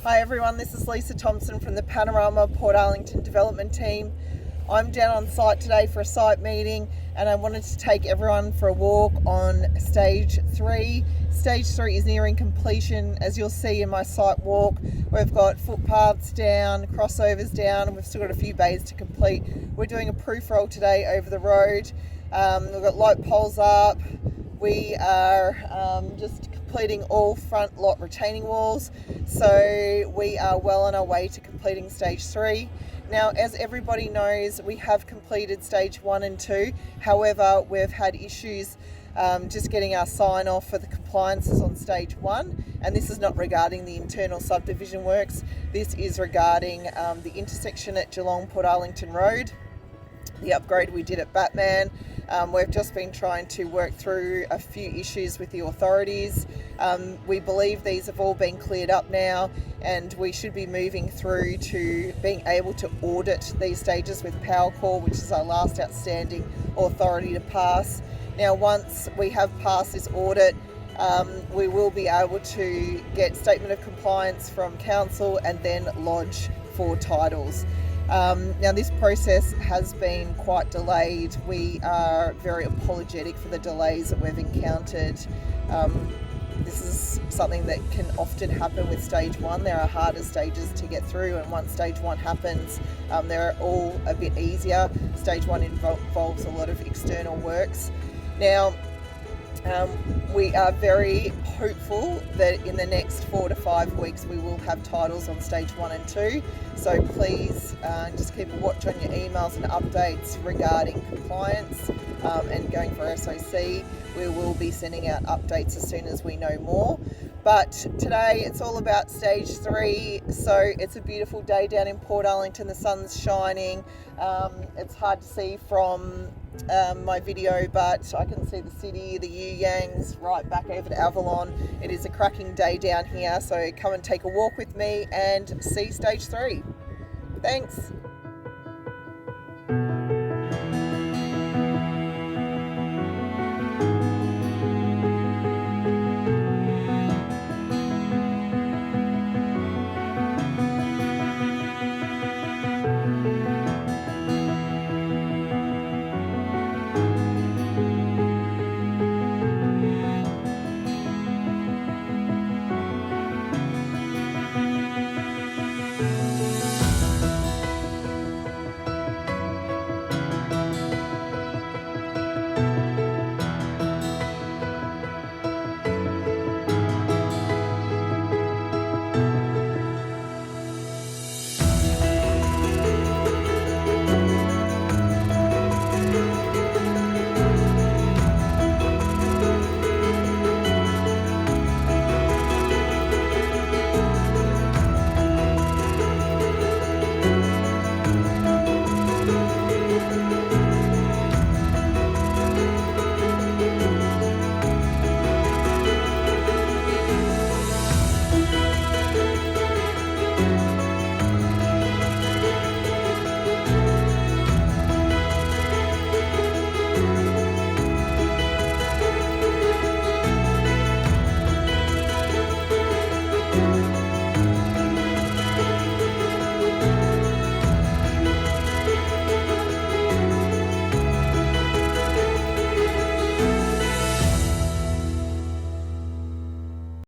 Hi everyone, this is Lisa Thompson from the Panorama Portarlington Development Team. I'm down on site today for a site meeting and I wanted to take everyone for a walk on Stage 3. Stage 3 is nearing completion. As you'll see in my site walk, we've got footpaths down, crossovers down, and we've still got a few bays to complete. We're doing a proof roll today over the road. We've got light poles up. We are just completing all front lot retaining walls, so we are well on our way to completing Stage 3. Now, as everybody knows, we have completed Stage 1 and 2. However, we've had issues just getting our sign off for the compliances on Stage 1, and this is not regarding the internal subdivision works. This is regarding the intersection at Geelong Portarlington Road, the upgrade we did at Batman. We've just been trying to work through a few issues with the authorities. We believe these have all been cleared up now, and we should be moving through to being able to audit these stages with Power Core, which is our last outstanding authority to pass. Now, once we have passed this audit, we will be able to get statement of compliance from council and then lodge for titles. Now, this process has been quite delayed. We are very apologetic for the delays that we've encountered. This is something that can often happen with Stage 1. There are harder stages to get through, and once Stage 1 happens, they're all a bit easier. Stage 1 involves a lot of external works. Now, we are very hopeful that in the next 4 to 5 weeks we will have titles on Stage 1 and 2. So please just keep a watch on your emails and updates regarding compliance and going for SOC. We will be sending out updates as soon as we know more. But today it's all about Stage 3. So it's a beautiful day down in Portarlington. The sun's shining. It's hard to see from my video, but I can see the city, the Yangs, right back over to Avalon. It is a cracking day down here, so come and take a walk with me and see Stage 3. Thanks.